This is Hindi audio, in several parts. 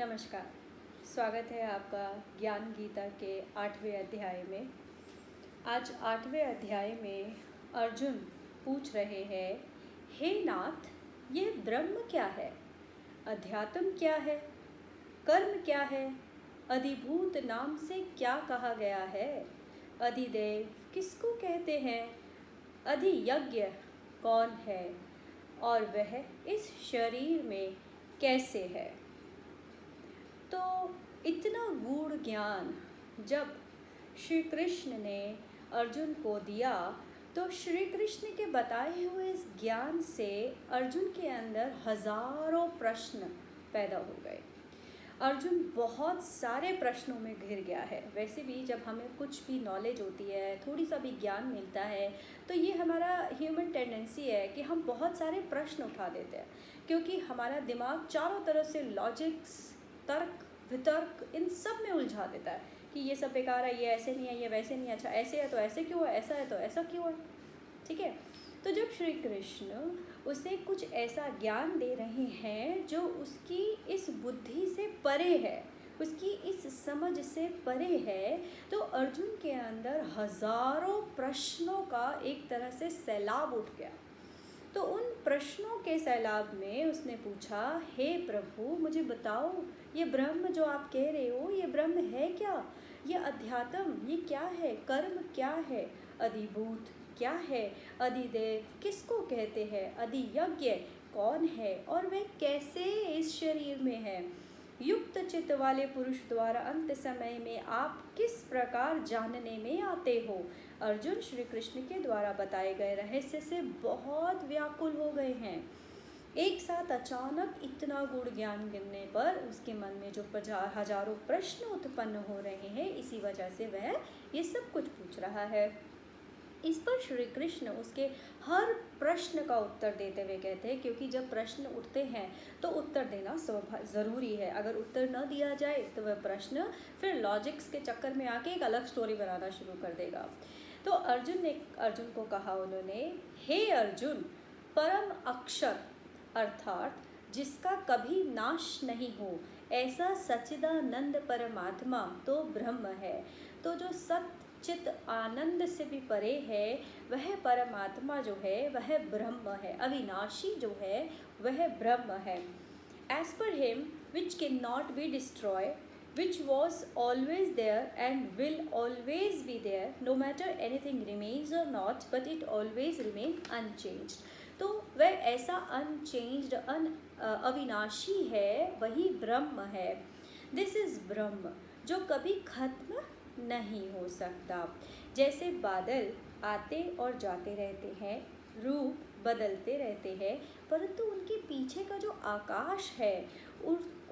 नमस्कार। स्वागत है आपका ज्ञान गीता के 8वें अध्याय में। आज 8वें अध्याय में अर्जुन पूछ रहे हैं, हे नाथ, यह ब्रह्म क्या है? अध्यात्म क्या है? कर्म क्या है? अधिभूत नाम से क्या कहा गया है? अधिदेव किसको कहते हैं? अधियज्ञ कौन है? और वह इस शरीर में कैसे है? तो इतना गूढ़ ज्ञान जब श्री कृष्ण ने अर्जुन को दिया तो श्री कृष्ण के बताए हुए इस ज्ञान से अर्जुन के अंदर हजारों प्रश्न पैदा हो गए। अर्जुन बहुत सारे प्रश्नों में घिर गया है। वैसे भी जब हमें कुछ भी नॉलेज होती है, थोड़ी सा भी ज्ञान मिलता है, तो ये हमारा ह्यूमन टेंडेंसी है कि हम बहुत सारे प्रश्न उठा देते हैं, क्योंकि हमारा दिमाग चारों तरफ से लॉजिक्स, तर्क वितर्क इन सब में उलझा देता है कि ये सब बेकार है, ये ऐसे नहीं है, ये वैसे नहीं है, अच्छा ऐसे है तो ऐसे क्यों है, ऐसा है तो ऐसा क्यों है। ठीक है, तो जब श्री कृष्ण उसे कुछ ऐसा ज्ञान दे रहे हैं जो उसकी इस बुद्धि से परे है, उसकी इस समझ से परे है, तो अर्जुन के अंदर हजारों प्रश्नों का एक तरह से सैलाब उठ गया। तो उन प्रश्नों के सैलाब में उसने पूछा, हे प्रभु मुझे बताओ, ये ब्रह्म जो आप कह रहे हो, ये ब्रह्म है क्या? ये अध्यात्म ये क्या है? कर्म क्या है? अधिभूत क्या है? अधिदेव किसको कहते हैं? अधियज्ञ कौन है? और वह कैसे इस शरीर में है? युक्त चित्त वाले पुरुष द्वारा अंत समय में आप किस प्रकार जानने में आते हो? अर्जुन श्री कृष्ण के द्वारा बताए गए रहस्य से बहुत व्याकुल हो गए हैं। एक साथ अचानक इतना गूढ़ ज्ञान गिरने पर उसके मन में जो हजारों प्रश्न उत्पन्न हो रहे हैं, इसी वजह से वह ये सब कुछ पूछ रहा है। इस पर श्री कृष्ण उसके हर प्रश्न का उत्तर देते हुए कहते हैं, क्योंकि जब प्रश्न उठते हैं तो उत्तर देना ज़रूरी है। अगर उत्तर न दिया जाए तो वह प्रश्न फिर लॉजिक्स के चक्कर में आके एक अलग स्टोरी बनाना शुरू कर देगा। तो अर्जुन को कहा उन्होंने, हे अर्जुन, परम अक्षर अर्थात जिसका कभी नाश नहीं हो, ऐसा सच्चिदानंद परमात्मा तो ब्रह्म है। तो जो सत्य चित आनंद से भी परे है, वह परमात्मा जो है वह ब्रह्म है। अविनाशी जो है वह ब्रह्म है। As per him which can not be destroy, which was always there and will always be there, no matter anything remains or not, but it always remain unchanged। तो वह ऐसा unchanged अविनाशी है, वही ब्रह्म है। दिस इज ब्रह्म जो कभी खत्म नहीं हो सकता। जैसे बादल आते और जाते रहते हैं, रूप बदलते रहते हैं, परंतु उनके पीछे का जो आकाश है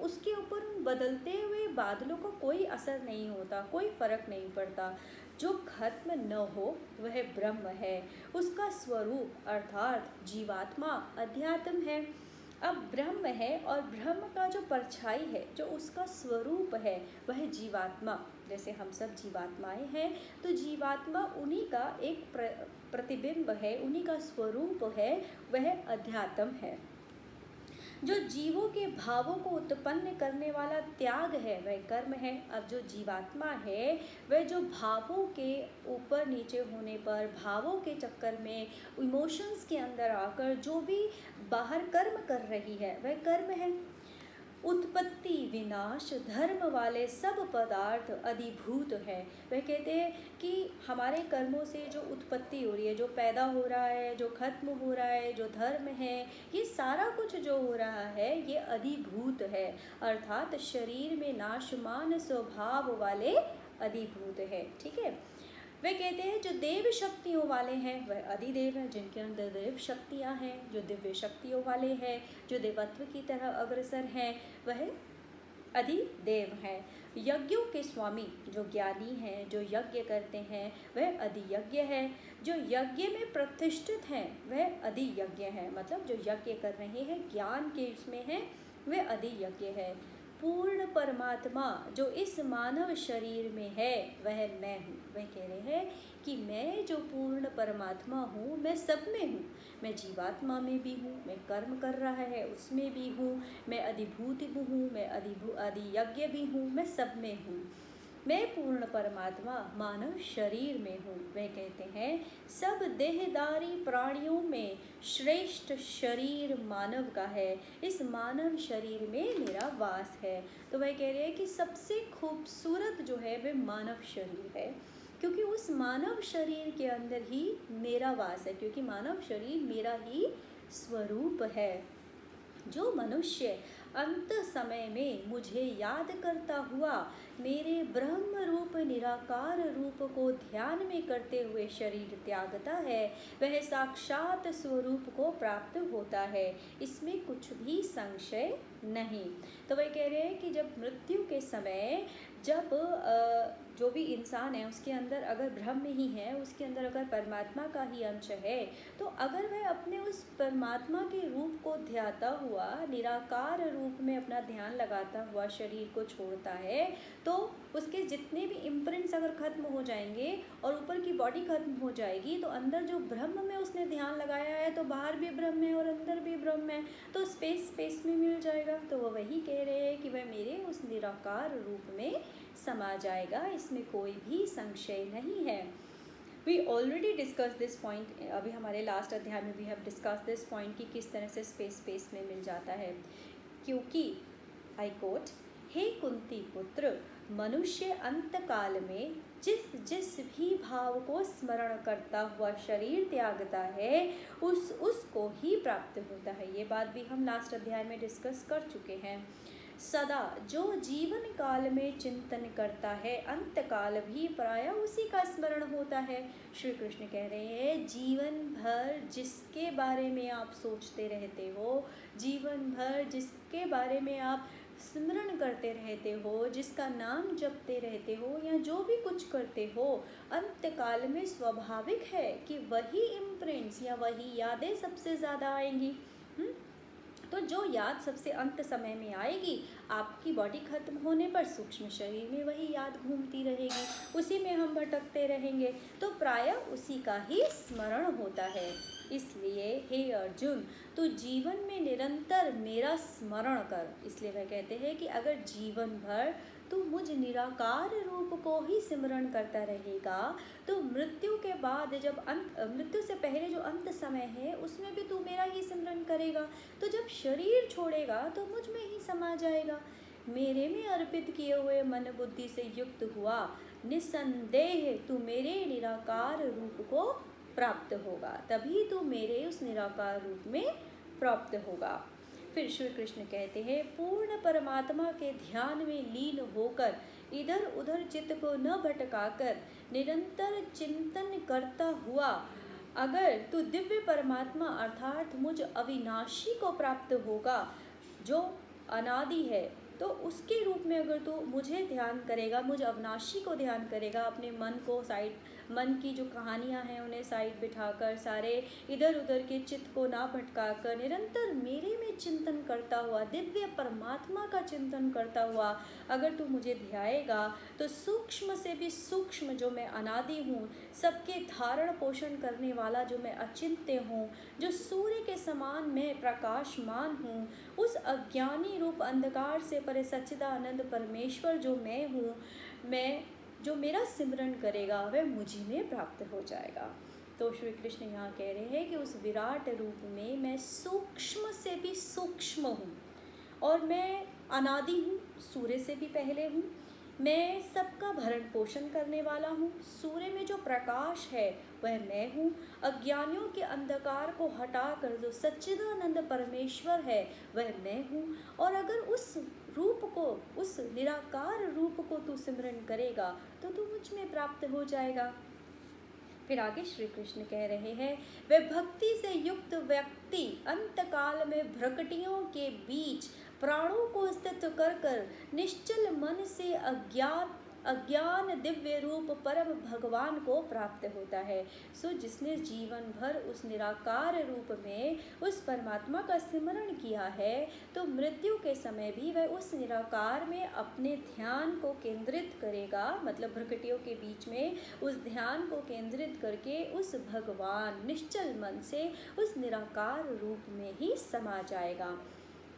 उसके ऊपर उन बदलते हुए बादलों का कोई असर नहीं होता, कोई फर्क नहीं पड़ता। जो खत्म न हो वह ब्रह्म है। उसका स्वरूप अर्थात जीवात्मा अध्यात्म है। अब ब्रह्म है और ब्रह्म का जो परछाई है, जो उसका स्वरूप है, वह जीवात्मा। जैसे हम सब जीवात्माएं हैं, तो जीवात्मा उन्हीं का एक प्रतिबिंब है, उन्हीं का स्वरूप है, वह अध्यात्म है। जो जीवों के भावों को उत्पन्न करने वाला त्याग है वह कर्म है। अब जो जीवात्मा है वह जो भावों के ऊपर नीचे होने पर, भावों के चक्कर में, इमोशंस के अंदर आकर जो भी बाहर कर्म कर रही है वह कर्म है। उत्पत्ति विनाश धर्म वाले सब पदार्थ अधिभूत है। वह कहते हैं कि हमारे कर्मों से जो उत्पत्ति हो रही है, जो पैदा हो रहा है, जो खत्म हो रहा है, जो धर्म है, ये सारा कुछ जो हो रहा है ये अधिभूत है, अर्थात शरीर में नाशमान स्वभाव वाले अधिभूत है। ठीक है, वे कहते हैं जो देव शक्तियों वाले हैं वह अधिदेव हैं, जिनके अंदर देव शक्तियाँ हैं, जो दिव्य शक्तियों वाले हैं, जो देवत्व की तरह अग्रसर हैं, वह अधिदेव हैं। यज्ञों के स्वामी जो ज्ञानी हैं, जो यज्ञ करते हैं, वह अधियज्ञ है। जो यज्ञ में प्रतिष्ठित हैं वह अधियज्ञ है, मतलब जो यज्ञ कर रहे हैं, ज्ञान के इसमें हैं, वह अधियज्ञ है। पूर्ण परमात्मा जो इस मानव शरीर में है वह मैं हूँ। वह कह रहे हैं, कि मैं जो पूर्ण परमात्मा हूँ, मैं सब में हूँ। मैं जीवात्मा में भी हूँ, मैं कर्म कर रहा है उसमें भी हूँ, मैं अधिभूति भी हूँ, मैं अधियज्ञ भी हूँ, मैं सब में हूँ। मैं पूर्ण परमात्मा मानव शरीर में हूँ। वह कहते हैं सब देहदारी प्राणियों में श्रेष्ठ शरीर मानव का है, इस मानव शरीर में मेरा वास है। तो वह कह रहे हैं कि सबसे खूबसूरत जो है वह मानव शरीर है, क्योंकि उस मानव शरीर के अंदर ही मेरा वास है, क्योंकि मानव शरीर मेरा ही स्वरूप है। जो मनुष्य अंत समय में मुझे याद करता हुआ मेरे ब्रह्म रूप निराकार रूप को ध्यान में करते हुए शरीर त्यागता है, वह साक्षात स्वरूप को प्राप्त होता है, इसमें कुछ भी संशय नहीं। तो वह कह रहे हैं कि जब मृत्यु के समय जब जो भी इंसान है उसके अंदर अगर ब्रह्म ही है, उसके अंदर अगर परमात्मा का ही अंश है, तो अगर वह अपने उस परमात्मा के रूप को ध्याता हुआ निराकार रूप में अपना ध्यान लगाता हुआ शरीर को छोड़ता है, तो उसके जितने भी इम्प्रिंट्स अगर खत्म हो जाएंगे और ऊपर की बॉडी खत्म हो जाएगी, तो अंदर जो ब्रह्म में उसने ध्यान लगाया है, तो बाहर भी ब्रह्म है और अंदर भी ब्रह्म है, तो स्पेस में मिल जाएगा। तो वह वही कह रहे हैं कि वह मेरे उस निराकार रूप में समा जाएगा, इसमें कोई भी संशय नहीं है। We already discuss this point, अभी हमारे लास्ट अध्याय में we have discuss this point कि किस तरह से स्पेस में मिल जाता है। क्योंकि आई कोट, हे कुंती पुत्र, मनुष्य अंतकाल में जिस जिस भी भाव को स्मरण करता हुआ शरीर त्यागता है उसको ही प्राप्त होता है। ये बात भी हम लास्ट अध्याय में डिस्कस कर चुके हैं। सदा जो जीवन काल में चिंतन करता है, अंत काल भी प्रायः उसी का स्मरण होता है। श्री कृष्ण कह रहे हैं जीवन भर जिसके बारे में आप सोचते रहते हो, जीवन भर जिसके बारे में आप स्मरण करते रहते हो, जिसका नाम जपते रहते हो या जो भी कुछ करते हो, अंत काल में स्वाभाविक है कि वही इम्प्रिंट्स या वही यादें सबसे ज़्यादा आएंगी। तो जो याद सबसे अंत समय में आएगी, आपकी बॉडी खत्म होने पर सूक्ष्म शरीर में वही याद घूमती रहेगी, उसी में हम भटकते रहेंगे, तो प्रायः उसी का ही स्मरण होता है। इसलिए हे अर्जुन, तू जीवन में निरंतर मेरा स्मरण कर। इसलिए वह कहते हैं कि अगर जीवन भर तू मुझ निराकार रूप को ही स्मरण करता रहेगा, तो मृत्यु के बाद जब मृत्यु से पहले जो अंत समय है उसमें भी तू मेरा ही स्मरण करेगा, तो जब शरीर छोड़ेगा तो मुझ में ही समा जाएगा। मेरे में अर्पित किए हुए मन बुद्धि से युक्त हुआ निसंदेह तू मेरे निराकार रूप को प्राप्त होगा, तभी तू मेरे उस निराकार रूप में प्राप्त होगा। फिर श्री कृष्ण कहते हैं पूर्ण परमात्मा के ध्यान में लीन होकर इधर उधर चित्त को न भटकाकर निरंतर चिंतन करता हुआ अगर तू दिव्य परमात्मा अर्थात मुझ अविनाशी को प्राप्त होगा जो अनादि है, तो उसके रूप में अगर तू मुझे ध्यान करेगा, मुझ अविनाशी को ध्यान करेगा, अपने मन की जो कहानियाँ हैं उन्हें साइड बिठाकर, सारे इधर उधर के चित्त को ना भटकाकर निरंतर मेरे में चिंतन करता हुआ, दिव्य परमात्मा का चिंतन करता हुआ अगर तू मुझे ध्याएगा, तो सूक्ष्म से भी सूक्ष्म जो मैं अनादि हूँ, सबके धारण पोषण करने वाला जो मैं अचिंत्य हूँ, जो सूर्य के समान मैं प्रकाशमान हूँ, उस अज्ञानी रूप अंधकार से परे सच्चिदानंद परमेश्वर जो मैं हूँ, मैं जो मेरा सिमरन करेगा वह मुझी में प्राप्त हो जाएगा। तो श्री कृष्ण यहाँ कह रहे हैं कि उस विराट रूप में मैं सूक्ष्म से भी सूक्ष्म हूँ और मैं अनादि हूँ, सूर्य से भी पहले हूँ, मैं सबका भरण पोषण करने वाला हूँ, सूर्य में जो प्रकाश है वह मैं हूँ, अज्ञानियों के अंधकार को हटाकर जो सच्चिदानंद परमेश्वर है वह मैं हूँ। और अगर उस रूप को, उस निराकार रूप को तू सिमरन करेगा तो तू मुझ में प्राप्त हो जाएगा। फिर आगे श्री कृष्ण कह रहे हैं वह भक्ति से युक्त व्यक्ति अंतकाल में भ्रकटियों के बीच प्राणों को स्थित कर कर निश्चल मन से अज्ञात अज्ञान दिव्य रूप परम भगवान को प्राप्त होता है। सो जिसने जीवन भर उस निराकार रूप में उस परमात्मा का सिमरण किया है, तो मृत्यु के समय भी वह उस निराकार में अपने ध्यान को केंद्रित करेगा, मतलब भ्रकटियों के बीच में उस ध्यान को केंद्रित करके उस भगवान निश्चल मन से उस निराकार रूप में ही समा जाएगा।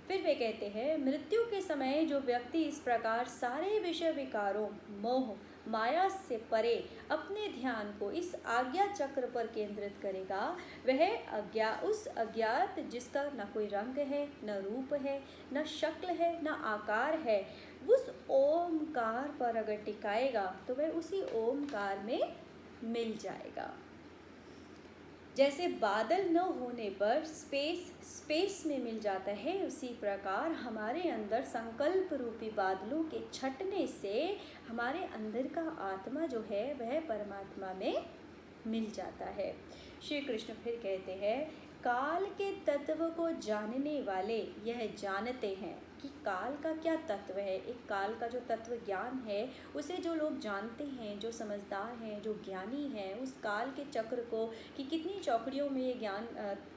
फिर वे कहते हैं, मृत्यु के समय जो व्यक्ति इस प्रकार सारे विषय विकारों, मोह, माया से परे अपने ध्यान को इस आज्ञा चक्र पर केंद्रित करेगा, वह उस अज्ञात जिसका न कोई रंग है, न रूप है, न शक्ल है, न आकार है, उस ओमकार पर अगर टिकाएगा तो वह उसी ओमकार में मिल जाएगा। जैसे बादल न होने पर स्पेस में मिल जाता है, उसी प्रकार हमारे अंदर संकल्प रूपी बादलों के छटने से हमारे अंदर का आत्मा जो है वह परमात्मा में मिल जाता है। श्री कृष्ण फिर कहते हैं, काल के तत्व को जानने वाले यह जानते हैं कि काल का क्या तत्व है। एक काल का जो तत्व ज्ञान है उसे जो लोग जानते हैं, जो समझदार हैं, जो ज्ञानी हैं, उस काल के चक्र को कि कितनी चौकड़ियों में ये ज्ञान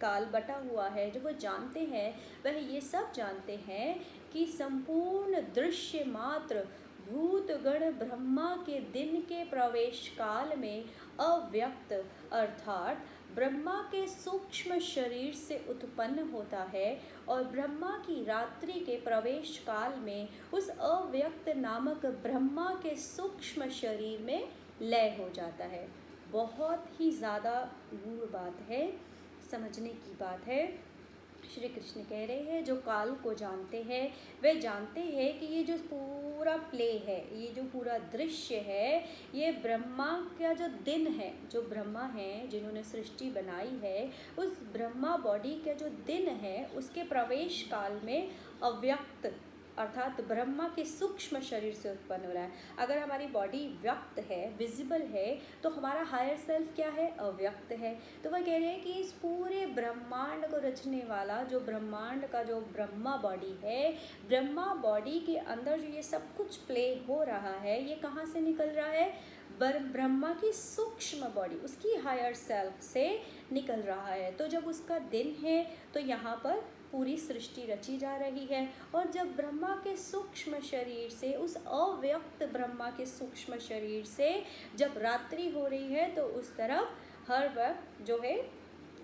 काल बटा हुआ है, जो वो जानते हैं, वह ये सब जानते हैं कि संपूर्ण दृश्य मात्र भूतगण ब्रह्मा के दिन के प्रवेश काल में अव्यक्त अर्थात ब्रह्मा के सूक्ष्म शरीर से उत्पन्न होता है और ब्रह्मा की रात्रि के प्रवेश काल में उस अव्यक्त नामक ब्रह्मा के सूक्ष्म शरीर में लय हो जाता है। बहुत ही ज़्यादा गूढ़ बात है, समझने की बात है। श्री कृष्ण कह रहे हैं, जो काल को जानते हैं वे जानते हैं कि ये जो पूरा प्ले है, ये जो पूरा दृश्य है, ये ब्रह्मा का जो दिन है, जो ब्रह्मा हैं जिन्होंने सृष्टि बनाई है, उस ब्रह्मा बॉडी का जो दिन है उसके प्रवेश काल में अव्यक्त अर्थात ब्रह्मा के सूक्ष्म शरीर से उत्पन्न हो रहा है। अगर हमारी बॉडी व्यक्त है, विजिबल है, तो हमारा हायर सेल्फ क्या है? अव्यक्त है। तो वह कह रहे हैं कि इस पूरे ब्रह्मांड को रचने वाला जो ब्रह्मांड का जो ब्रह्मा बॉडी है, ब्रह्मा बॉडी के अंदर जो ये सब कुछ प्ले हो रहा है, ये कहाँ से निकल रहा है? ब्रह्मा की सूक्ष्म बॉडी, उसकी हायर सेल्फ से निकल रहा है। तो जब उसका दिन है तो यहाँ पर पूरी सृष्टि रची जा रही है, और जब ब्रह्मा के सूक्ष्म शरीर से, उस अव्यक्त ब्रह्मा के सूक्ष्म शरीर से जब रात्रि हो रही है, तो उस तरफ हर वक्त जो है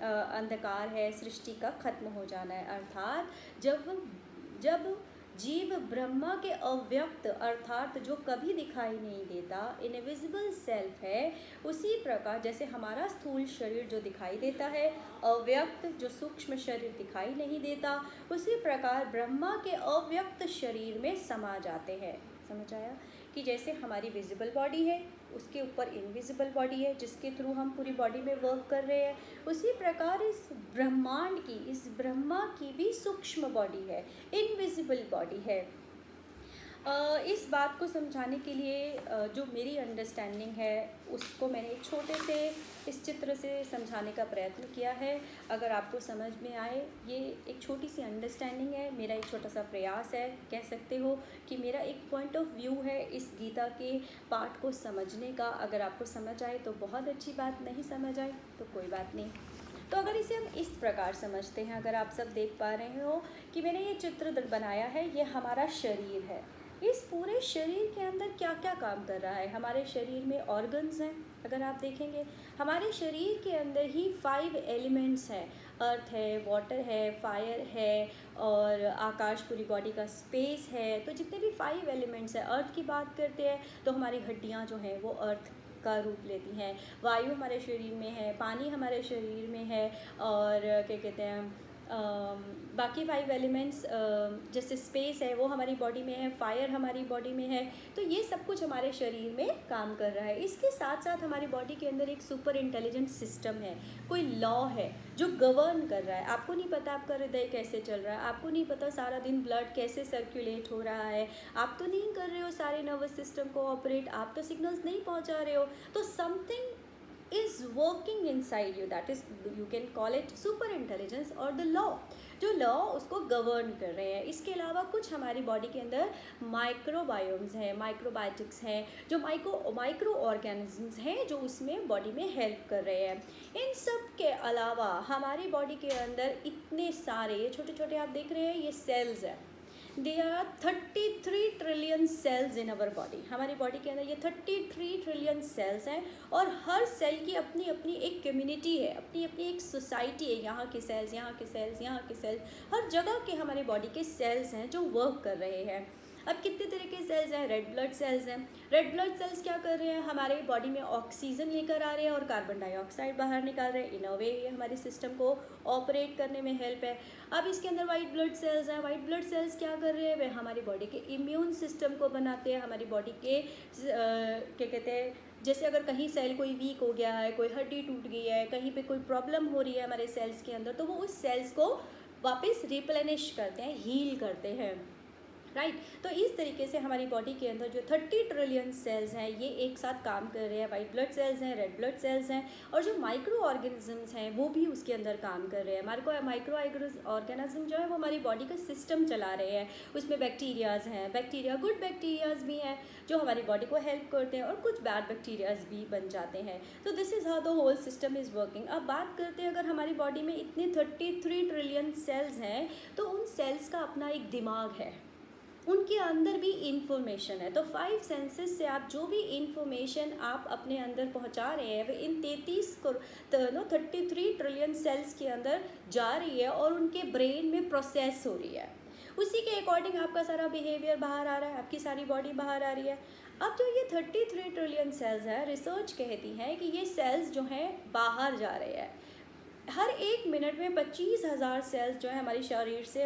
अंधकार है, सृष्टि का खत्म हो जाना है। अर्थात जब जीव ब्रह्मा के अव्यक्त अर्थात जो कभी दिखाई नहीं देता, इनविजिबल सेल्फ है, उसी प्रकार जैसे हमारा स्थूल शरीर जो दिखाई देता है, अव्यक्त जो सूक्ष्म शरीर दिखाई नहीं देता, उसी प्रकार ब्रह्मा के अव्यक्त शरीर में समा जाते हैं। समझ आया? कि जैसे हमारी विजिबल बॉडी है, उसके ऊपर इनविजिबल बॉडी है जिसके थ्रू हम पूरी बॉडी में वर्क कर रहे हैं, उसी प्रकार इस ब्रह्मांड की, इस ब्रह्मा की भी सूक्ष्म बॉडी है, इनविजिबल बॉडी है। इस बात को समझाने के लिए जो मेरी अंडरस्टैंडिंग है उसको मैंने एक छोटे से इस चित्र से समझाने का प्रयत्न किया है। अगर आपको समझ में आए, ये एक छोटी सी अंडरस्टैंडिंग है, मेरा एक छोटा सा प्रयास है, कह सकते हो कि मेरा एक पॉइंट ऑफ व्यू है इस गीता के पाठ को समझने का। अगर आपको समझ आए तो बहुत अच्छी बात, नहीं समझ आए तो कोई बात नहीं। तो अगर इसे हम इस प्रकार समझते हैं, अगर आप सब देख पा रहे हो कि मैंने ये चित्र बनाया है, ये हमारा शरीर है। इस पूरे शरीर के अंदर क्या क्या काम कर रहा है? हमारे शरीर में ऑर्गन्स हैं, अगर आप देखेंगे हमारे शरीर के अंदर ही 5 एलिमेंट्स हैं। अर्थ है, वाटर है, फायर है और आकाश, पूरी बॉडी का स्पेस है। तो जितने भी 5 एलिमेंट्स हैं, अर्थ की बात करते हैं तो हमारी हड्डियाँ जो हैं वो अर्थ का रूप लेती हैं। वायु हमारे शरीर में है, पानी हमारे शरीर में है, और क्या कहते हैं बाकी 5 एलिमेंट्स जैसे स्पेस है वो हमारी बॉडी में है, फायर हमारी बॉडी में है। तो ये सब कुछ हमारे शरीर में काम कर रहा है। इसके साथ साथ हमारी बॉडी के अंदर एक सुपर इंटेलिजेंट सिस्टम है, कोई लॉ है जो गवर्न कर रहा है। आपको नहीं पता आपका हृदय कैसे चल रहा है, आपको नहीं पता सारा दिन ब्लड कैसे सर्कुलेट हो रहा है, आप तो नहीं कर रहे हो सारे नर्वस सिस्टम को ऑपरेट, आप तो सिग्नल्स नहीं पहुंचा रहे हो। तो something is working inside you, that is, you can call it super intelligence or the law, जो लॉ उसको गवर्न कर रहे हैं। इसके अलावा कुछ हमारी बॉडी के अंदर माइक्रोबायोम्स हैं, माइक्रोबायोटिक्स हैं, जो माइक्रो ऑर्गेनिजम्स हैं जो उसमें बॉडी में हेल्प कर रहे हैं। इन सब के अलावा हमारी बॉडी के अंदर इतने सारे ये छोटे छोटे आप देख रहे हैं ये सेल्स हैं। There are 33 trillion cells in our body. हमारी बॉडी के अंदर ये 33 ट्रिलियन सेल्स हैं और हर सेल की अपनी अपनी एक कम्युनिटी है, अपनी अपनी एक सोसाइटी है। यहाँ के सेल्स, यहाँ के सेल्स, यहाँ के सेल्स, हर जगह के हमारे बॉडी के सेल्स हैं जो वर्क कर रहे हैं। अब कितने तरह के सेल्स हैं? रेड ब्लड सेल्स हैं। रेड ब्लड सेल्स क्या कर रहे हैं? हमारे बॉडी में ऑक्सीजन लेकर आ रहे हैं और कार्बन डाइऑक्साइड बाहर निकाल रहे हैं। इन अ वे ये हमारे सिस्टम को ऑपरेट करने में हेल्प है। अब इसके अंदर वाइट ब्लड सेल्स हैं। वाइट ब्लड सेल्स क्या कर रहे हैं? वे हमारी बॉडी के इम्यून सिस्टम को बनाते हैं। हमारी बॉडी के क्या कहते हैं, जैसे अगर कहीं सेल कोई वीक हो गया है, कोई हड्डी टूट गई है, कहीं पे कोई प्रॉब्लम हो रही है हमारे सेल्स के अंदर, तो वो उस सेल्स को वापस रिप्लेनिश करते हैं, हील करते हैं, राइट। तो इस तरीके से हमारी बॉडी के अंदर जो 30 ट्रिलियन सेल्स हैं ये एक साथ काम कर रहे हैं। वाइट ब्लड सेल्स हैं, रेड ब्लड सेल्स हैं, और जो माइक्रो ऑर्गेनिजम्स हैं वो भी उसके अंदर काम कर रहे हैं। हमारे माइक्रो ऑर्गेनिज्म जो है वो हमारी बॉडी का सिस्टम चला रहे हैं। उसमें बैक्टीरियाज हैं, बैक्टीरिया गुड बैक्टीरियाज भी हैं जो हमारी बॉडी को हेल्प करते हैं, और कुछ बैड बैक्टीरियाज भी बन जाते हैं। तो this is how the whole system is working. अब बात करते हैं, अगर हमारी बॉडी में इतने 33 ट्रिलियन सेल्स हैं तो उन सेल्स का अपना एक दिमाग है, उनके अंदर भी इंफॉर्मेशन है। तो 5 सेंसेस से आप जो भी इंफॉर्मेशन आप अपने अंदर पहुंचा रहे हैं वो इन 33 ट्रिलियन सेल्स के अंदर जा रही है और उनके ब्रेन में प्रोसेस हो रही है। उसी के अकॉर्डिंग आपका सारा बिहेवियर बाहर आ रहा है, आपकी सारी बॉडी बाहर आ रही है। अब जो ये 33 ट्रिलियन सेल्स है, रिसर्च कहती है कि ये सेल्स जो हैं बाहर जा रहे हैं। हर एक मिनट में 25,000 सेल्स जो है हमारी शरीर से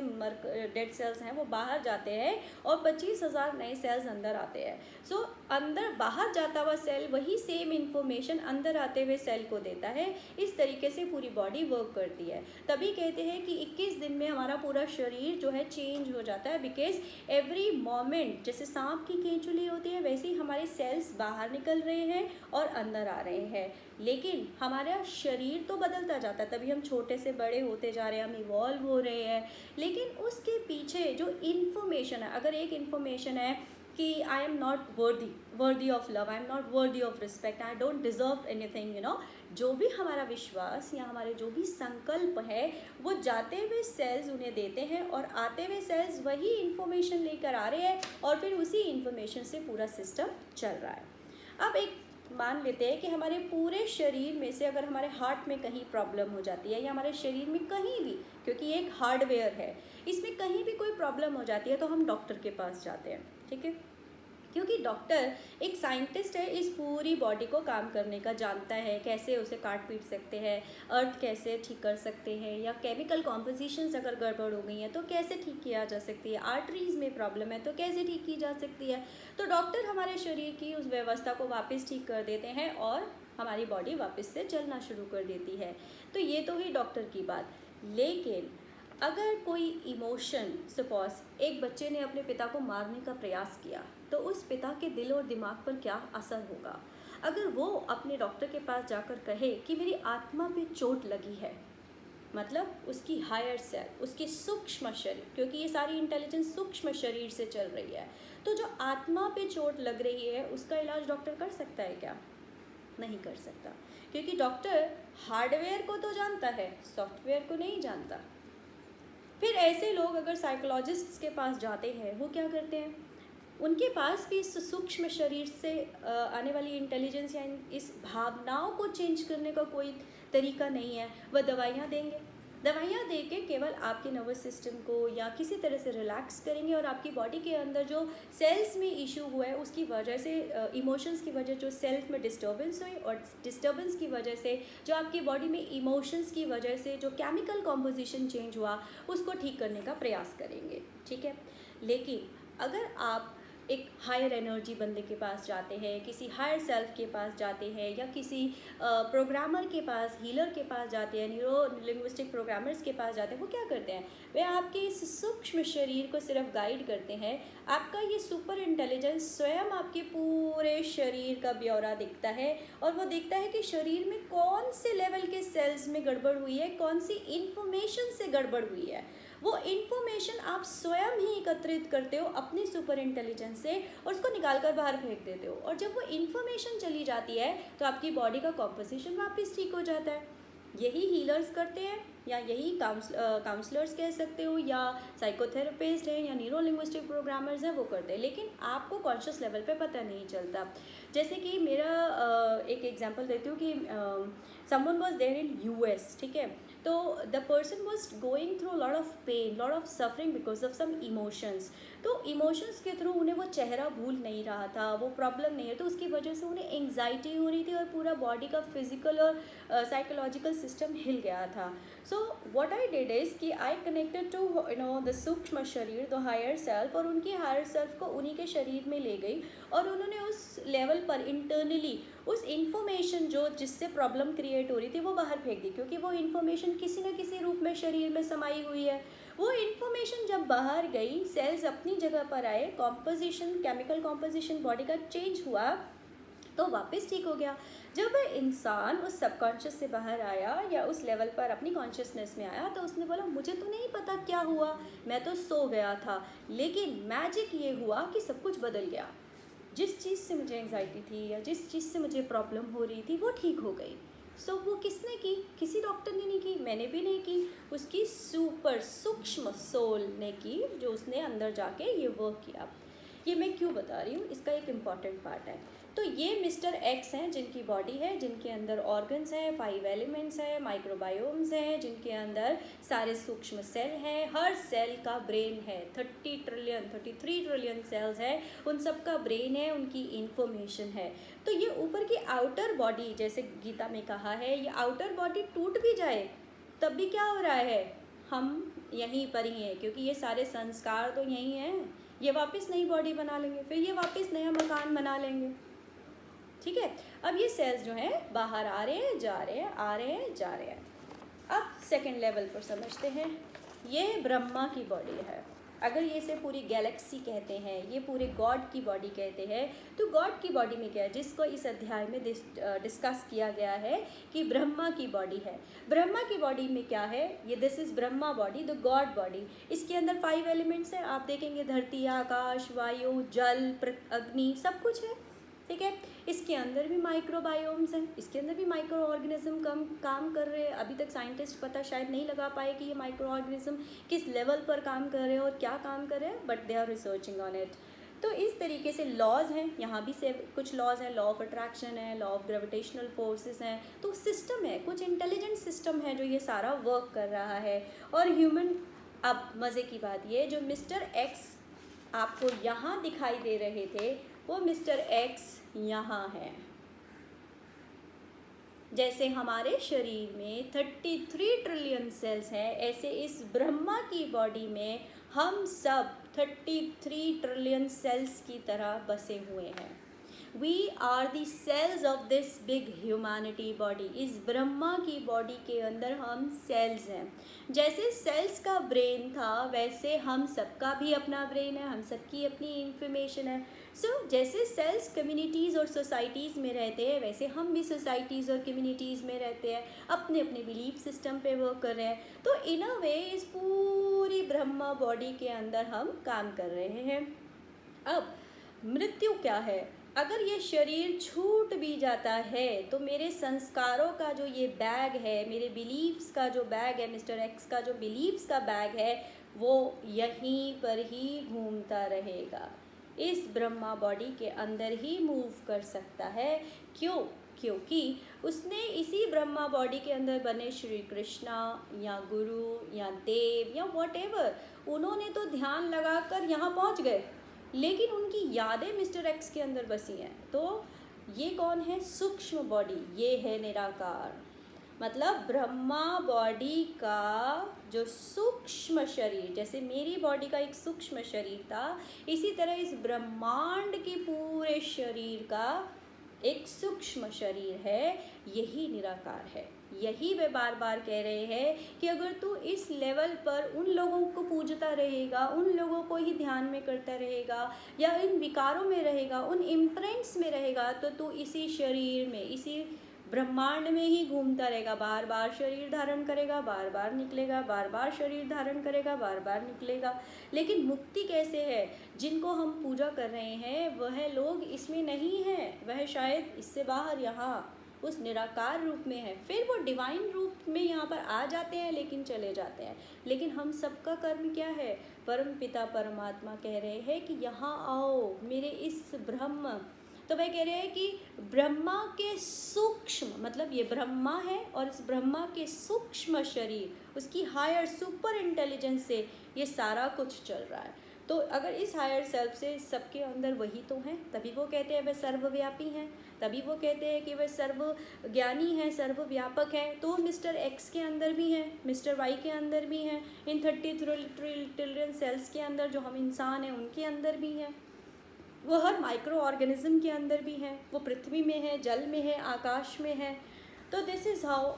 डेड सेल्स हैं वो बाहर जाते हैं और 25,000 नए सेल्स अंदर आते हैं। सो अंदर बाहर जाता हुआ सेल वही सेम इंफॉर्मेशन अंदर आते हुए सेल को देता है। इस तरीके से पूरी बॉडी वर्क करती है। तभी कहते हैं कि 21 दिन में हमारा पूरा शरीर जो है चेंज हो जाता है, बिकॉज एवरी मोमेंट जैसे सांप की केंचुली होती है वैसे ही हमारे सेल्स बाहर निकल रहे हैं और अंदर आ रहे हैं। लेकिन हमारा शरीर तो बदलता जाता है, तभी हम छोटे से बड़े होते जा रहे हैं, हम इवॉल्व हो रहे हैं। लेकिन उसके पीछे जो इन्फॉर्मेशन है, अगर एक इन्फॉर्मेशन है कि I am not worthy of love, I am not worthy of respect, I don't deserve anything, जो भी हमारा विश्वास या हमारे जो भी संकल्प है वो जाते हुए सेल्स उन्हें देते हैं और आते हुए सेल्स वही इन्फॉर्मेशन लेकर आ रहे हैं और फिर उसी इन्फॉर्मेशन से पूरा सिस्टम चल रहा है। अब एक मान लेते हैं कि हमारे पूरे शरीर में से अगर हमारे हार्ट में कहीं प्रॉब्लम हो जाती है या हमारे शरीर में कहीं भी, क्योंकि ये एक हार्डवेयर है, इसमें कहीं भी कोई प्रॉब्लम हो जाती है तो हम डॉक्टर के पास जाते हैं, ठीक है। क्योंकि डॉक्टर एक साइंटिस्ट है, इस पूरी बॉडी को काम करने का जानता है, कैसे उसे काट पीट सकते हैं, अर्थ कैसे ठीक कर सकते हैं, या केमिकल कॉम्पोजिशंस अगर गड़बड़ हो गई हैं तो कैसे ठीक किया जा सकती है, आर्टरीज़ में प्रॉब्लम है तो कैसे ठीक की जा सकती है। तो डॉक्टर हमारे शरीर की उस व्यवस्था को वापस ठीक कर देते हैं और हमारी बॉडी वापस से चलना शुरू कर देती है। तो ये तो हुई डॉक्टर की बात। लेकिन अगर कोई इमोशन, सपोज एक बच्चे ने अपने पिता को मारने का प्रयास किया तो उस पिता के दिल और दिमाग पर क्या असर होगा अगर वो अपने डॉक्टर के पास जाकर कहे कि मेरी आत्मा पे चोट लगी है। मतलब उसकी हायर सेल्फ, उसकी सूक्ष्म शरीर, क्योंकि ये सारी इंटेलिजेंस सूक्ष्म शरीर से चल रही है, तो जो आत्मा पे चोट लग रही है उसका इलाज डॉक्टर कर सकता है क्या? नहीं कर सकता, क्योंकि डॉक्टर हार्डवेयर को तो जानता है, सॉफ्टवेयर को नहीं जानता। फिर ऐसे लोग अगर साइकोलॉजिस्ट्स के पास जाते हैं, वो क्या करते हैं, उनके पास भी इस सूक्ष्म शरीर से आने वाली इंटेलिजेंस या इस भावनाओं को चेंज करने का कोई तरीका नहीं है। वह दवाइयाँ देंगे, दवाइयाँ दे के केवल आपके नर्वस सिस्टम को या किसी तरह से रिलैक्स करेंगे और आपकी बॉडी के अंदर जो सेल्स में इशू हुआ है उसकी वजह से, इमोशंस की वजह जो सेल्फ में डिस्टर्बेंस हुई और डिस्टर्बेंस की वजह से जो आपकी बॉडी में इमोशंस की वजह से जो केमिकल कॉम्पोजिशन चेंज हुआ उसको ठीक करने का प्रयास करेंगे, ठीक है। लेकिन अगर आप एक हायर एनर्जी बंदे के पास जाते हैं, किसी हायर सेल्फ के पास जाते हैं या किसी प्रोग्रामर के पास, हीलर के पास जाते हैं, न्यूरो लिंग्विस्टिक प्रोग्रामर्स के पास जाते हैं, वो क्या करते हैं, वे आपके इस सूक्ष्म शरीर को सिर्फ गाइड करते हैं। आपका ये सुपर इंटेलिजेंस स्वयं आपके पूरे शरीर का ब्यौरा दिखता है और वो देखता है कि शरीर में कौन से लेवल के सेल्स में गड़बड़ हुई है, कौन सी इन्फॉर्मेशन से गड़बड़ हुई है, वो इन्फॉर्मेशन आप स्वयं ही एकत्रित करते हो अपनी सुपर इंटेलिजेंस से और उसको निकाल कर बाहर फेंक देते हो। और जब वो इन्फॉर्मेशन चली जाती है तो आपकी बॉडी का कॉम्पोजिशन वापस ठीक हो जाता है। यही हीलर्स करते हैं, या यही काउंसलर्स कह सकते हो, या साइकोथेरेपिस्ट हैं, या न्यूरो लिंग्विस्टिक प्रोग्रामर्स हैं, वो करते हैं, लेकिन आपको कॉन्शियस लेवल पे पता नहीं चलता। जैसे कि मेरा एक एग्जांपल देती हूँ कि someone was there in US, ठीक है, तो the person was going through lot of pain, lot of suffering because of some emotions. तो इमोशंस के थ्रू उन्हें वो चेहरा भूल नहीं रहा था, वो प्रॉब्लम नहीं है, तो उसकी वजह से उन्हें एंग्जाइटी हो रही थी और पूरा बॉडी का फिजिकल और साइकोलॉजिकल सिस्टम हिल गया था। So what I did is कि आई कनेक्टेड टू द सूक्ष्म शरीर, द हायर सेल्फ, और उनकी हायर सेल्फ को उन्हीं के शरीर में ले गई और उन्होंने उस लेवल पर इंटरनली उस इन्फॉर्मेशन जो जिससे प्रॉब्लम क्रिएट हो रही थी वो बाहर फेंक दी, क्योंकि वो इन्फॉर्मेशन किसी न किसी रूप में शरीर में समाई हुई है। वो इन्फॉर्मेशन जब बाहर गई, सेल्स अपनी जगह पर आए, कॉम्पोजिशन, केमिकल कॉम्पोजिशन बॉडी का चेंज हुआ, तो वापस ठीक हो गया। जब वह इंसान उस सबकॉन्शियस से बाहर आया या उस लेवल पर अपनी कॉन्शियसनेस में आया, तो उसने बोला मुझे तो नहीं पता क्या हुआ, मैं तो सो गया था, लेकिन मैजिक ये हुआ कि सब कुछ बदल गया। जिस चीज़ से मुझे एंग्जाइटी थी या जिस चीज़ से मुझे प्रॉब्लम हो रही थी वो ठीक हो गई। सो वो किसने की? किसी डॉक्टर ने नहीं की, मैंने भी नहीं की, उसकी सुपर सूक्ष्म सोल ने की, जो उसने अंदर जाके ये वर्क किया। ये मैं क्यों बता रही हूँ, इसका एक इम्पॉर्टेंट पार्ट है। तो ये मिस्टर एक्स हैं जिनकी बॉडी है, जिनके अंदर ऑर्गन्स हैं, 5 एलिमेंट्स हैं, माइक्रोबायोम्स हैं, जिनके अंदर सारे सूक्ष्म सेल हैं, हर सेल का ब्रेन है, 33 ट्रिलियन सेल्स हैं, उन सब का ब्रेन है, उनकी इन्फॉर्मेशन है। तो ये ऊपर की आउटर बॉडी, जैसे गीता में कहा है, ये आउटर बॉडी टूट भी जाए तब भी क्या हो रहा है, हम यहीं पर ही हैं, क्योंकि ये सारे संस्कार तो यहीं हैं। ये वापस नई बॉडी बना लेंगे, फिर ये वापस नया मकान बना लेंगे, ठीक है। अब ये सेल्स जो हैं बाहर आ रहे हैं, जा रहे हैं, आ रहे हैं, जा रहे हैं। अब सेकंड लेवल पर समझते हैं, ये ब्रह्मा की बॉडी है। अगर ये से पूरी गैलेक्सी कहते हैं, ये पूरे गॉड की बॉडी कहते हैं, तो गॉड की बॉडी में क्या है, जिसको इस अध्याय में डिस्कस किया गया है कि ब्रह्मा की बॉडी है। ब्रह्मा की बॉडी में क्या है, ये this is Brahma body, the God body. इसके अंदर 5 एलिमेंट्स हैं, आप देखेंगे धरती, आकाश, वायु, जल, अग्नि, सब कुछ है, ठीक है। इसके अंदर भी माइक्रोबायोम्स हैं, इसके अंदर भी माइक्रो ऑर्गेनिज्म काम कर रहे हैं। अभी तक साइंटिस्ट पता शायद नहीं लगा पाए कि ये माइक्रो ऑर्गेनिज्म किस लेवल पर काम कर रहे हैं और क्या काम कर रहे हैं, but they are researching on it. तो इस तरीके से लॉज हैं, यहाँ भी से कुछ लॉज हैं, लॉ ऑफ अट्रैक्शन है, लॉ ऑफ ग्रेविटेशनल फोर्सेस हैं, तो सिस्टम है, कुछ इंटेलिजेंट सिस्टम है जो ये सारा वर्क कर रहा है। और ह्यूमन, अब मज़े की बात ये, जो मिस्टर एक्स आपको यहाँ दिखाई दे रहे थे, वो मिस्टर एक्स यहाँ है। जैसे हमारे शरीर में 33 ट्रिलियन सेल्स हैं, ऐसे इस ब्रह्मा की बॉडी में हम सब 33 ट्रिलियन सेल्स की तरह बसे हुए हैं। We are the cells of this big humanity body। इस ब्रह्मा की बॉडी के अंदर हम सेल्स हैं। जैसे सेल्स का ब्रेन था, वैसे हम सबका भी अपना ब्रेन है, हम सबकी अपनी इंफॉर्मेशन है। जैसे सेल्स कम्युनिटीज़ और सोसाइटीज़ में रहते हैं, वैसे हम भी सोसाइटीज़ और कम्युनिटीज़ में रहते हैं, अपने अपने बिलीफ सिस्टम पे वर्क कर रहे हैं। तो इन अ वे इस पूरी ब्रह्मा बॉडी के अंदर हम काम कर रहे हैं। अब मृत्यु क्या है? अगर ये शरीर छूट भी जाता है तो मेरे संस्कारों का जो ये बैग है, मेरे बिलीव्स का जो बैग है, मिस्टर एक्स का जो बिलीव्स का बैग है, वो यहीं पर ही घूमता रहेगा, इस ब्रह्मा बॉडी के अंदर ही मूव कर सकता है। क्यों? क्योंकि उसने इसी ब्रह्मा बॉडी के अंदर बने श्री कृष्णा या गुरु या देव या व्हाटएवर, उन्होंने तो ध्यान लगाकर यहाँ पहुँच गए, लेकिन उनकी यादें मिस्टर एक्स के अंदर बसी हैं। तो ये कौन है? सूक्ष्म बॉडी, ये है निराकार। मतलब ब्रह्मा बॉडी का जो सूक्ष्म शरीर, जैसे मेरी बॉडी का एक सूक्ष्म शरीर था, इसी तरह इस ब्रह्मांड के पूरे शरीर का एक सूक्ष्म शरीर है, यही निराकार है। यही वे बार बार कह रहे हैं कि अगर तू इस लेवल पर उन लोगों को पूजता रहेगा, उन लोगों को ही ध्यान में करता रहेगा या इन विकारों में रहेगा, उन इम्प्रिंट्स में रहेगा, तो तू इसी शरीर में, इसी ब्रह्मांड में ही घूमता रहेगा, बार बार शरीर धारण करेगा, बार बार निकलेगा, बार बार शरीर धारण करेगा, बार बार निकलेगा। लेकिन मुक्ति कैसे है? जिनको हम पूजा कर रहे हैं वह लोग इसमें नहीं हैं, वह शायद इससे बाहर यहाँ उस निराकार रूप में है, फिर वो डिवाइन रूप में यहाँ पर आ जाते हैं लेकिन चले जाते हैं। लेकिन हम सबका कर्म क्या है? परम पिता परमात्मा कह रहे हैं कि यहाँ आओ मेरे इस ब्रह्म, तो वह कह रहे हैं कि ब्रह्मा के सूक्ष्म, मतलब ये ब्रह्मा है और इस ब्रह्मा के सूक्ष्म शरीर, उसकी हायर सुपर इंटेलिजेंस से ये सारा कुछ चल रहा है। तो अगर इस हायर सेल्फ से सबके अंदर वही तो हैं, तभी वो कहते हैं वह सर्वव्यापी हैं, तभी वो कहते हैं कि वह सर्व ज्ञानी है, सर्वव्यापक है। तो मिस्टर एक्स के अंदर भी हैं, मिस्टर वाई के अंदर भी हैं, इन 30 ट्रिलियन सेल्स के अंदर जो हम इंसान हैं उनके अंदर भी हैं, वो हर माइक्रो ऑर्गेनिज्म के अंदर भी हैं, वो पृथ्वी में है, जल में है, आकाश में है। तो this is how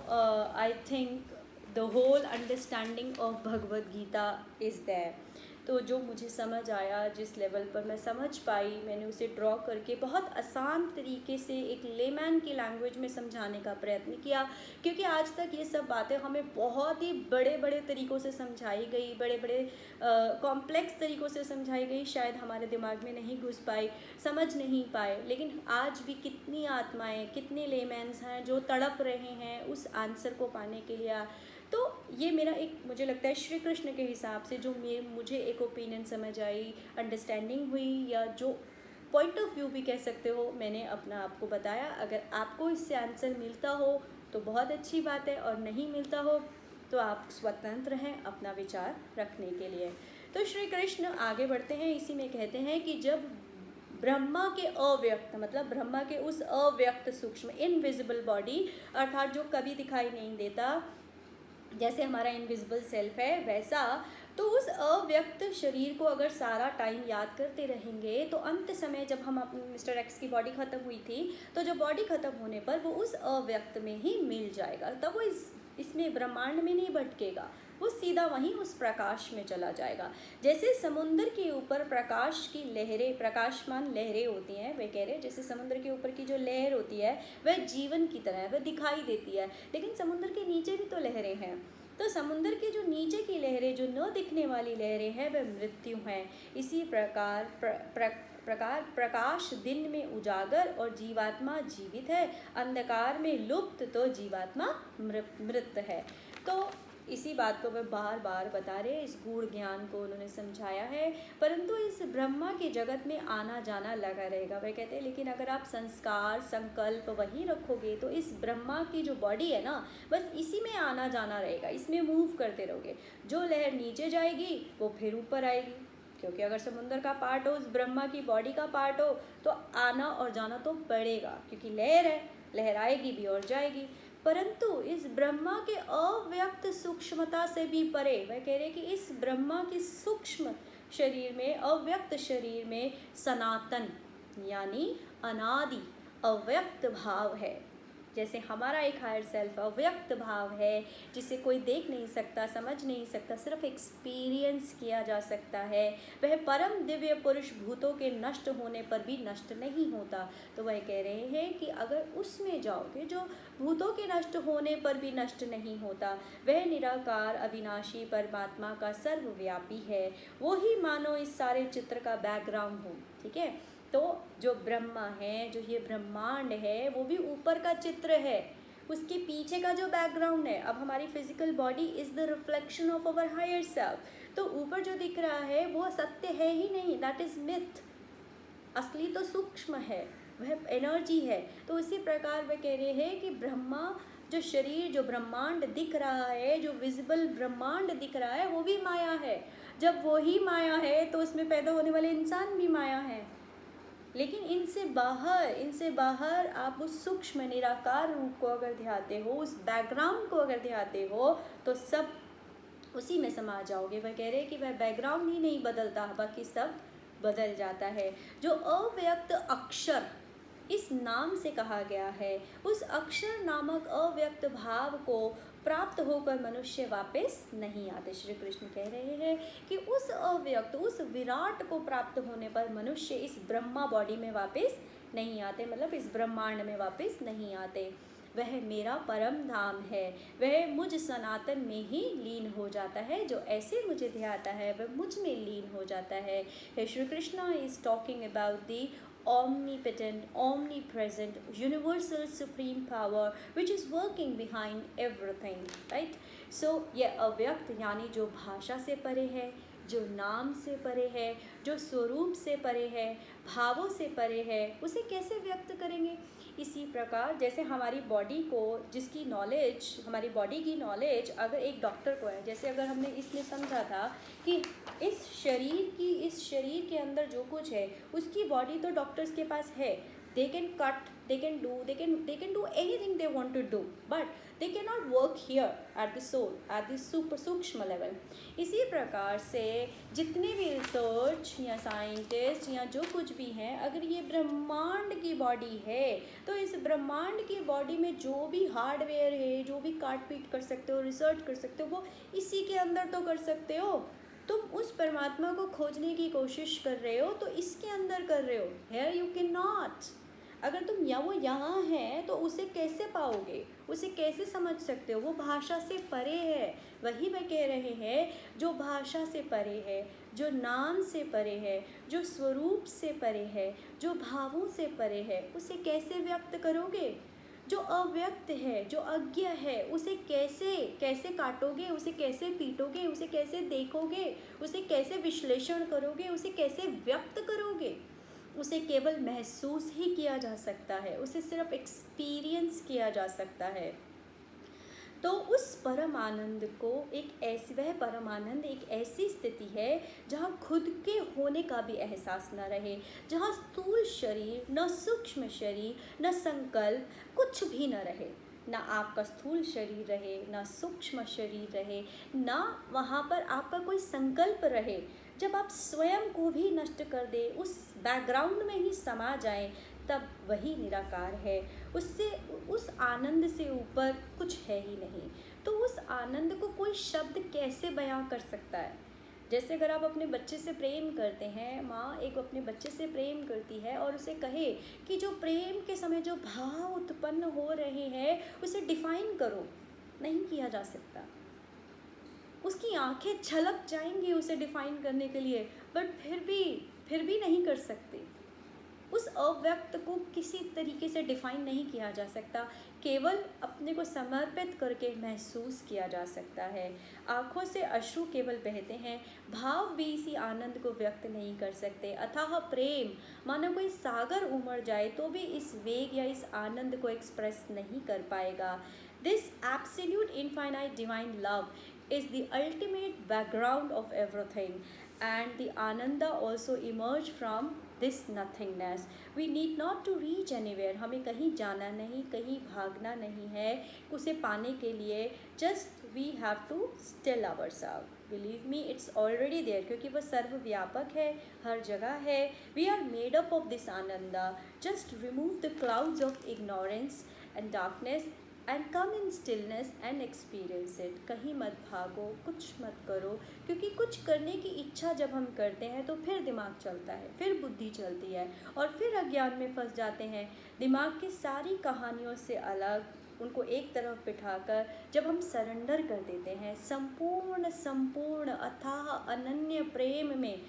I think the whole understanding of Bhagavad Gita is there. तो जो मुझे समझ आया, जिस लेवल पर मैं समझ पाई, मैंने उसे ड्रॉ करके बहुत आसान तरीके से एक लेमैन की लैंग्वेज में समझाने का प्रयत्न किया, क्योंकि आज तक ये सब बातें हमें बहुत ही बड़े बड़े तरीक़ों से समझाई गई, बड़े बड़े कॉम्प्लेक्स तरीक़ों से समझाई गई, शायद हमारे दिमाग में नहीं घुस पाई, समझ नहीं पाए। लेकिन आज भी कितनी आत्माएँ, कितने लेमैन्स हैं जो तड़प रहे हैं उस आंसर को पाने के लिए। तो ये मेरा एक, मुझे लगता है श्री कृष्ण के हिसाब से जो मुझे एक ओपिनियन समझ आई, अंडरस्टैंडिंग हुई, या जो पॉइंट ऑफ व्यू भी कह सकते हो, मैंने अपना आपको बताया। अगर आपको इससे आंसर मिलता हो तो बहुत अच्छी बात है, और नहीं मिलता हो तो आप स्वतंत्र हैं अपना विचार रखने के लिए। तो श्री कृष्ण आगे बढ़ते हैं, इसी में कहते हैं कि जब ब्रह्मा के अव्यक्त, मतलब ब्रह्मा के उस अव्यक्त सूक्ष्म इनविजिबल बॉडी, अर्थात जो कभी दिखाई नहीं देता, जैसे हमारा इनविजिबल सेल्फ है वैसा, तो उस अव्यक्त शरीर को अगर सारा टाइम याद करते रहेंगे तो अंत समय जब हम अपने मिस्टर एक्स की बॉडी ख़त्म हुई थी, तो जो बॉडी ख़त्म होने पर वो उस अव्यक्त में ही मिल जाएगा, तब वो इसमें ब्रह्मांड में नहीं भटकेगा, वो सीधा वहीं उस प्रकाश में चला जाएगा। जैसे समुद्र के ऊपर प्रकाश की लहरें, प्रकाशमान लहरें होती हैं, वे कह रहे हैं जैसे समुद्र के ऊपर की जो लहर होती है वह जीवन की तरह है, वह दिखाई देती है, लेकिन समुद्र के नीचे भी तो लहरें हैं। तो समुद्र की जो नीचे की लहरें, जो न दिखने वाली लहरें हैं, वह मृत्यु हैं। इसी प्रकार प्रकाश दिन में उजागर और जीवात्मा जीवित है, अंधकार में लुप्त तो जीवात्मा मृत है। तो इसी बात को वह बार बार बता रहे, इस गूढ़ ज्ञान को उन्होंने समझाया है। परंतु इस ब्रह्मा के जगत में आना जाना लगा रहेगा। वह कहते हैं लेकिन अगर आप संस्कार संकल्प वही रखोगे तो इस ब्रह्मा की जो बॉडी है ना, बस इसी में आना जाना रहेगा, इसमें मूव करते रहोगे। जो लहर नीचे जाएगी वो फिर ऊपर आएगी, क्योंकि अगर समुद्र का पार्ट हो, उस ब्रह्मा की बॉडी का पार्ट हो, तो आना और जाना तो पड़ेगा, क्योंकि लहर है, लहर आएगी भी और जाएगी। परंतु इस ब्रह्मा के अव्यक्त सूक्ष्मता से भी परे, वह कह रहे कि इस ब्रह्मा के सूक्ष्म शरीर में, अव्यक्त शरीर में सनातन यानी अनादि अव्यक्त भाव है। जैसे हमारा एक हायर सेल्फ अव्यक्त भाव है, जिसे कोई देख नहीं सकता, समझ नहीं सकता, सिर्फ एक्सपीरियंस किया जा सकता है। वह परम दिव्य पुरुष भूतों के नष्ट होने पर भी नष्ट नहीं होता। तो वह कह रहे हैं कि अगर उसमें जाओगे जो भूतों के नष्ट होने पर भी नष्ट नहीं होता, वह निराकार अविनाशी परमात्मा का सर्वव्यापी है, वो ही मानो इस सारे चित्र का बैकग्राउंड हो। ठीक है, तो जो ब्रह्मा है, जो ये ब्रह्मांड है, वो भी ऊपर का चित्र है, उसके पीछे का जो बैकग्राउंड है। अब हमारी physical body is the reflection of our higher self. तो ऊपर जो दिख रहा है वो सत्य है ही नहीं, दैट इज़ मिथ। असली तो सूक्ष्म है, वह एनर्जी है। तो इसी प्रकार वह कह रहे हैं कि ब्रह्मा जो शरीर, जो ब्रह्मांड दिख रहा है, जो विजिबल ब्रह्मांड दिख रहा है, वो भी माया है। जब वो ही माया है तो उसमें पैदा होने वाले इंसान भी माया है। लेकिन इनसे बाहर आप उस सूक्ष्म निराकार रूप को अगर ध्याते हो, उस बैकग्राउंड को अगर ध्याते हो, तो सब उसी में समा जाओगे। वह कह रहे हैं कि वह बैकग्राउंड ही नहीं बदलता, बाकी सब बदल जाता है। जो अव्यक्त अक्षर इस नाम से कहा गया है, उस अक्षर नामक अव्यक्त भाव को प्राप्त होकर मनुष्य वापस नहीं आते। श्री कृष्ण कह रहे हैं कि उस अव्यक्त, उस विराट को प्राप्त होने पर मनुष्य इस ब्रह्मा बॉडी में वापस नहीं आते, मतलब इस ब्रह्मांड में वापस नहीं आते। वह मेरा परम धाम है, वह मुझ सनातन में ही लीन हो जाता है। जो ऐसे मुझे ध्याता है वह मुझ में लीन हो जाता है। Shri Krishna is talking about the omnipotent, omnipresent, universal supreme power which is working behind everything, right? So ये अव्यक्त यानी जो भाषा से परे है, जो नाम से परे है, जो स्वरूप से परे है, भावों से परे है, उसे कैसे व्यक्त करेंगे? इसी प्रकार जैसे हमारी बॉडी को, जिसकी नॉलेज, हमारी बॉडी की नॉलेज अगर एक डॉक्टर को है, जैसे अगर हमने इसलिए समझा था कि इस शरीर के अंदर जो कुछ है उसकी बॉडी तो डॉक्टर्स के पास है, they can cut, they can do anything they want to do, but they cannot work here at the soul, at the super सूक्ष्म लेवल। इसी प्रकार से जितने भी रिसर्च या साइंटिस्ट या जो कुछ भी हैं, अगर ये ब्रह्मांड की बॉडी है तो इस ब्रह्मांड की बॉडी में जो भी हार्डवेयर है, जो भी काट पीट कर सकते हो, रिसर्च कर सकते हो, वो इसी के अंदर तो कर सकते हो। तुम उस परमात्मा को खोजने की कोशिश कर रहे हो तो इसके अंदर कर रहे हो, हेयर यू कैन नॉट। अगर तुम वो यहाँ है तो उसे कैसे पाओगे, उसे कैसे समझ सकते हो? वो भाषा से परे है। वही मैं कह रहे हैं, जो भाषा से परे है, जो नाम से परे है, जो स्वरूप से परे है, जो भावों से परे है, उसे कैसे व्यक्त करोगे? जो अव्यक्त है, जो अज्ञ है, उसे कैसे काटोगे, उसे कैसे पीटोगे, उसे कैसे देखोगे, उसे कैसे विश्लेषण करोगे, उसे कैसे व्यक्त करोगे? उसे केवल महसूस ही किया जा सकता है, उसे सिर्फ एक्सपीरियंस किया जा सकता है। तो उस परम आनंद को वह परम आनंद एक ऐसी स्थिति है जहाँ खुद के होने का भी एहसास न रहे, जहाँ स्थूल शरीर, न सूक्ष्म शरीर, न संकल्प, कुछ भी न रहे। ना आपका स्थूल शरीर रहे, ना सूक्ष्म शरीर रहे, ना वहाँ पर आपका कोई संकल्प रहे। जब आप स्वयं को भी नष्ट कर दे, उस बैकग्राउंड में ही समा जाएं, तब वही निराकार है। उस आनंद से ऊपर कुछ है ही नहीं। तो उस आनंद को कोई शब्द कैसे बयां कर सकता है? जैसे अगर आप अपने बच्चे से प्रेम करते हैं, माँ एक अपने बच्चे से प्रेम करती है और उसे कहे कि जो प्रेम के समय जो भाव उत्पन्न हो रहे हैं उसे डिफाइन करो, नहीं किया जा सकता। उसकी आंखें छलक जाएंगी उसे डिफाइन करने के लिए, बट फिर भी नहीं कर सकते। उस अव्यक्त को किसी तरीके से डिफाइन नहीं किया जा सकता, केवल अपने को समर्पित करके महसूस किया जा सकता है। आँखों से अश्रु केवल बहते हैं, भाव भी इसी आनंद को व्यक्त नहीं कर सकते। अथाह प्रेम मानो कोई सागर उमड़ जाए तो भी इस वेग या इस आनंद को एक्सप्रेस नहीं कर पाएगा। This absolute infinite divine love is the ultimate background of everything, and the ananda also emerge from this nothingness. We need not to reach anywhere. हमें कहीं जाना नहीं, कहीं भागना नहीं है उसे पाने के लिए। just we have to still ourselves. Believe me, it's already there, क्योंकि वह सर्वव्यापक है, हर जगह है। We are made up of this ananda. Just remove the clouds of ignorance and darkness and come in stillness and experience it. कहीं मत भागो, कुछ मत करो, क्योंकि कुछ करने की इच्छा जब हम करते हैं तो फिर दिमाग चलता है, फिर बुद्धि चलती है और फिर अज्ञान में फंस जाते हैं। दिमाग की सारी कहानियों से अलग उनको एक तरफ बिठाकर जब हम सरेंडर कर देते हैं संपूर्ण अथाह अनन्य प्रेम में,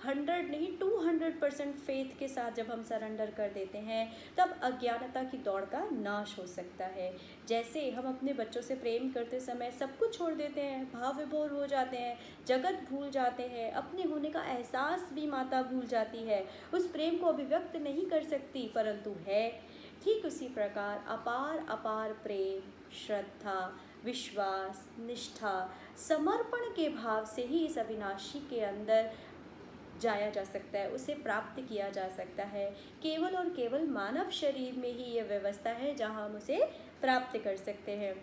100 नहीं 200% फेथ के साथ जब हम सरेंडर कर देते हैं, तब अज्ञानता की दौड़ का नाश हो सकता है। जैसे हम अपने बच्चों से प्रेम करते समय सब कुछ छोड़ देते हैं, भाव विभोर हो जाते हैं, जगत भूल जाते हैं, अपने होने का एहसास भी माता भूल जाती है, उस प्रेम को अभिव्यक्त नहीं कर सकती परंतु है। ठीक उसी प्रकार अपार प्रेम, श्रद्धा, विश्वास, निष्ठा, समर्पण के भाव से ही इस अविनाशी के अंदर जाया जा सकता है, उसे प्राप्त किया जा सकता है। केवल और केवल मानव शरीर में ही ये व्यवस्था है जहाँ हम उसे प्राप्त कर सकते हैं।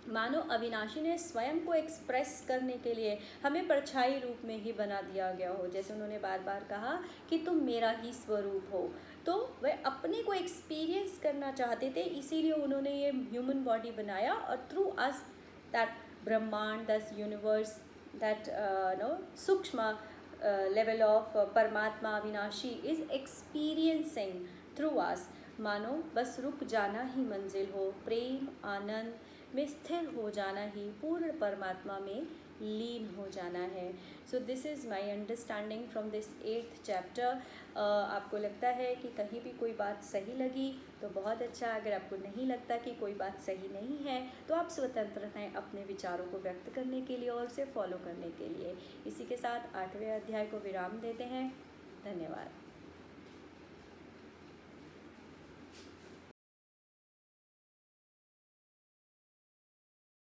मानो अविनाशी ने स्वयं को एक्सप्रेस करने के लिए हमें परछाई रूप में ही बना दिया गया हो। जैसे उन्होंने बार बार कहा कि तुम मेरा ही स्वरूप हो, तो वह अपने को एक्सपीरियंस करना चाहते थे, इसीलिए उन्होंने ये ह्यूमन बॉडी बनाया और थ्रू अस दैट ब्रह्मांड, दैट यूनिवर्स, दैट सूक्ष्म level of Paramatma Avinashi is experiencing through us. मानो बस रुक जाना ही मंजिल हो, प्रेम आनंद में स्थिर हो जाना ही पूर्ण परमात्मा में लीन हो जाना है। So this is my understanding from this 8th chapter. आपको लगता है कि कहीं भी कोई बात सही लगी तो बहुत अच्छा, अगर आपको नहीं लगता कि कोई बात सही नहीं है तो आप स्वतंत्र हैं अपने विचारों को व्यक्त करने के लिए और उसे फॉलो करने के लिए। इसी के साथ 8वें अध्याय को विराम देते हैं। धन्यवाद।